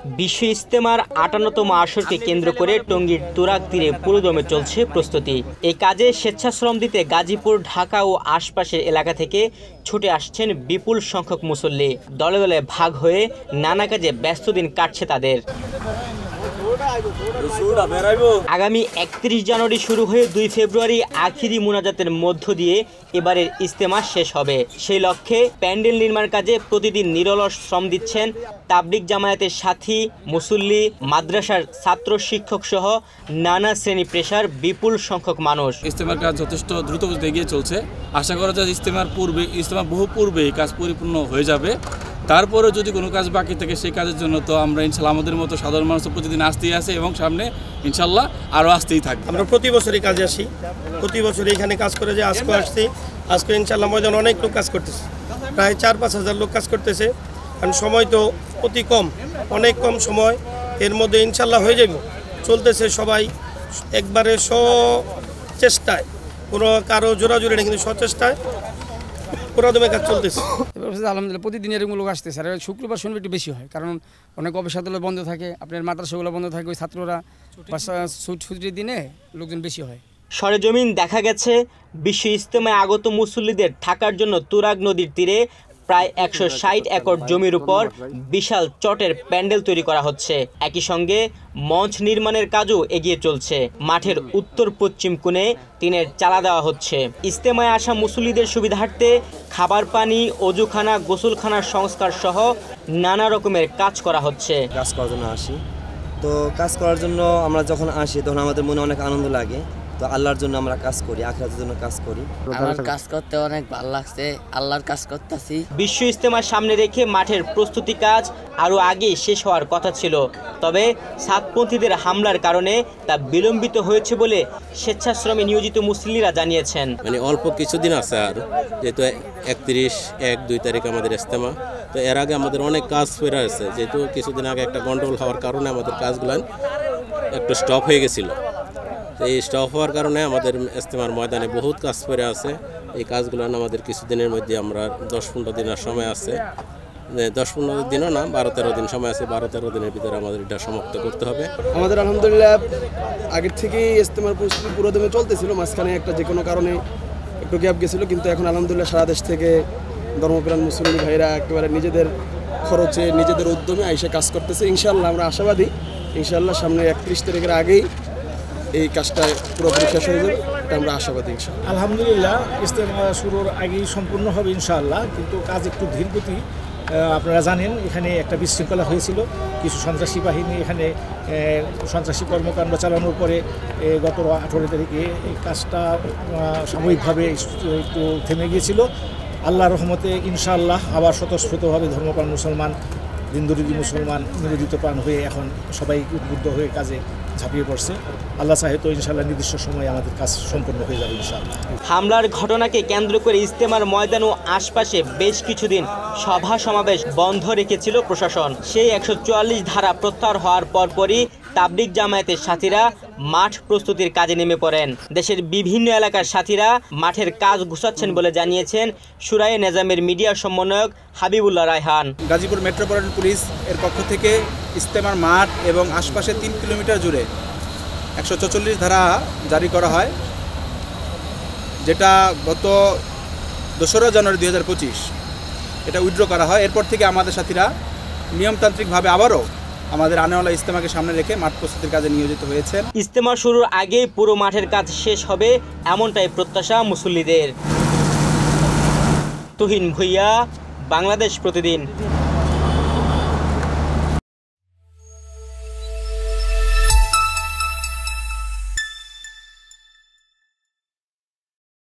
বিশ্ব ইজতেমার ৫৮তম আসরকে কেন্দ্র করে টঙ্গীর তুরাগ তীরে পুরোদমে চলছে প্রস্তুতি। এই কাজে স্বেচ্ছাশ্রম দিতে গাজীপুর, ঢাকা ও আশপাশের এলাকা থেকে ছুটে আসছেন বিপুল সংখ্যক মুসল্লি। দলে দলে ভাগ হয়ে নানা কাজে ব্যস্ত দিন কাটছে তাদের। আগামী ৩১ জানুয়ারি শুরু হয়ে ২ ফেব্রুয়ারি আখিরি মুনাজাতের মধ্য দিয়ে এবারের ইজতেমা শেষ হবে। সেই লক্ষ্যে প্যান্ডেল নির্মাণ কাজে প্রতিদিন নিরলস শ্রম দিচ্ছেন তাবলিগ জামায়াতের সাথী, মুসল্লি, মাদ্রাসার ছাত্র, শিক্ষক সহ নানা শ্রেণী পেশার বিপুল সংখ্যক মানুষ। ইজতেমার কাজ যথেষ্ট দ্রুত গতিতে এগিয়ে চলছে। আশা করা যায় ইজতেমার বহু পূর্বে এই কাজ পরিপূর্ণ হয়ে যাবে। তারপরে যদি কোনো কাজ বাকি থাকে সেই কাজের জন্য তো আমরা ইনশাল্লাহ আমাদের মতো সাধারণ মানুষ প্রতিদিন আসতেই আছে এবং সামনে ইনশাল্লাহ আরও আসতেই থাকবে। আমরা প্রতি বছরই কাজে আসি, প্রতি বছরই এখানে কাজ করে যে আজকে আসছি। আজকে ইনশাল্লাহ ময়দানে অনেক লোক কাজ করতেছে, প্রায় ৪-৫ হাজার লোক কাজ করতেছে। কারণ সময় তো অতি কম, অনেক কম সময়, এর মধ্যে ইনশাল্লাহ হয়ে যাবে। চলতেছে সবাই একবারে সচেষ্টায়, কোনো কারো জোরাজুরি নেই, কিন্তু সচেষ্টায় পুরোদমে কাজ চলতেছে। আলহামদুলিল্লাহ প্রতিদিন এরকম লোক আসতেছে। আর শুক্রবার শনিবার একটু বেশি হয়, কারণ অনেক অফিসারগুলো বন্ধ থাকে, আপনার মাদ্রাসাগুলো বন্ধ থাকে, ওই ছাত্ররা ছুটির দিনে লোকজন বেশি হয়। সরেজমিন দেখা গেছে বিশ্ব ইজতেমায় আগত মুসল্লিদের থাকার জন্য তুরাগ নদীর তীরে প্রায় ১৬০ একর জমির উপর বিশাল চটের প্যান্ডেল তৈরি করা হচ্ছে। একই সঙ্গে মঞ্চ নির্মাণের কাজও এগিয়ে চলছে। মাঠের উত্তর পশ্চিম কোণে টিনের চালা দেওয়া হচ্ছে। ইজতেমায় আসা মুসল্লিদের সুবিধার্থে খাবার পানি, অজুখানা, গোসলখানার সংস্কার সহ নানা রকমের কাজ করা হচ্ছে। কাজ করার জন্য আসি, তো কাজ করার জন্য আমরা যখন আসি তখন আমাদের মনে অনেক আনন্দ লাগে। তো আল্লাহর জন্য আমরা কাজ করি, আখিরাতের জন্য কাজ করি। আমার কাজ করতে অনেক ভালো লাগছে, আল্লাহর কাজ করতেছি। বিশ্ব ইজতেমার সামনে রেখে মাঠের প্রস্তুতি কাজ আরও আগে শেষ হওয়ার কথা ছিল, তবে সাতপন্থীদের হামলার কারণে তা বিলম্বিত হয়েছে বলে স্বেচ্ছাশ্রমে নিয়োজিত মুসল্লিরা জানিয়েছেন। মানে অল্প কিছুদিন আছে, আর যেহেতু ৩১-১-২ তারিখ আমাদের ইজতেমা, তো এর আগে আমাদের অনেক কাজ ফেরা আছে। যেহেতু কিছুদিন আগে একটা গন্ডগোল হওয়ার কারণে আমাদের কাজগুলো একটু স্টপ হয়ে গেছিল। এই স্টপ হওয়ার কারণে আমাদের ইজতেমার ময়দানে বহুত কাজ পড়ে আছে। এই কাজগুলো আমাদের কিছুদিনের মধ্যে আমরা ১০-১৫ দিনের সময় আছে, ১০-১৫ দিনও না, ১২-১৩ দিন সময় আছে। ১২-১৩ দিনের ভিতরে আমাদের এটা সমাপ্ত করতে হবে। আমাদের আলহামদুলিল্লাহ আগের থেকেই ইজতেমার প্রস্তুতি পুরোদমে চলতেছিল, মাঝখানে একটা যে কোনো কারণে একটু গ্যাপ গেছিলো, কিন্তু এখন আলহামদুলিল্লাহ সারা দেশ থেকে ধর্মপ্রাণ মুসলিম ভাইরা একেবারে নিজেদের খরচে, নিজেদের উদ্যমে আইসে কাজ করতেছে। ইনশাআল্লাহ আমরা আশাবাদী, ইনশাআল্লাহ সামনে ৩১ তারিখের আগেই এই কাজটা পুরোপুরি শেষ হয়ে যাবে, এটা আমরা আশাবাদী ইনশাআল্লাহ। আলহামদুলিল্লাহ ইজতেমা শুরুর আগেই সম্পূর্ণ হবে ইনশাআল্লাহ, কিন্তু কাজ একটু ধীরগতি। আপনারা জানেন এখানে একটা বিশৃঙ্খলা হয়েছিল, কিছু সন্ত্রাসী বাহিনী এখানে সন্ত্রাসী কর্মকাণ্ড চালানোর পরে গত ১৮ তারিখে এই কাজটা সাময়িকভাবে একটু থেমে গিয়েছিল। আল্লাহর রহমতে ইনশাআল্লাহ আবার স্বতঃস্ফূর্তভাবে ধর্মপ্রাণ মুসলমান, দিনদরিদ্র মুসলমান নিবেদিত প্রাণ হয়ে এখন সবাই উদ্বুদ্ধ হয়ে কাজে ঝাঁপিয়ে পড়ছে। আল্লাহ চাহে তো ইনশাআল্লাহ নির্দিষ্ট সময়ে আমাদের কাজ সম্পন্ন হয়ে যাবে ইনশাআল্লাহ। হামলার ঘটনাকে কেন্দ্র করে ইজতেমার ময়দান ও আশপাশে বেশ কিছুদিন সভা সমাবেশ বন্ধ রেখেছিল প্রশাসন। সেই ১৪৪ ধারা প্রত্যাহার হওয়ার পরপরই তাবলিগ জামায়াতের সাথীরা মাঠ প্রস্তুতির কাজে নেমে পড়েন। দেশের বিভিন্ন এলাকার সাথীরা মাঠের কাজ গুছাচ্ছেন বলে জানিয়েছেন সুরায়ে নেজামের মিডিয়া সমন্বয়ক হাবিবুল্লাহ রায়হান। গাজীপুর মেট্রোপলিটন পুলিশ এর পক্ষ থেকে ইজতেমার মাঠ এবং আশপাশে ৩ কিলোমিটার জুড়ে ১৪৪ ধারা জারি করা হয়, যেটা গত ২রা জানুয়ারি ২০২৫ এটা উইথড্র করা হয়। এরপর থেকে আমাদের সাথীরা নিয়মতান্ত্রিকভাবে আবারও আমাদের আনেওয়ালা ইজতেমাকে সামনে রেখে মাঠ প্রস্তুতির কাজে নিয়োজিত হয়েছেন। ইজতেমা শুরুর আগে পুরো মাঠের কাজ শেষ হবে এমনটাই প্রত্যাশা মুসল্লিদের। তুহিন ভুইয়া, বাংলাদেশ প্রতিদিন।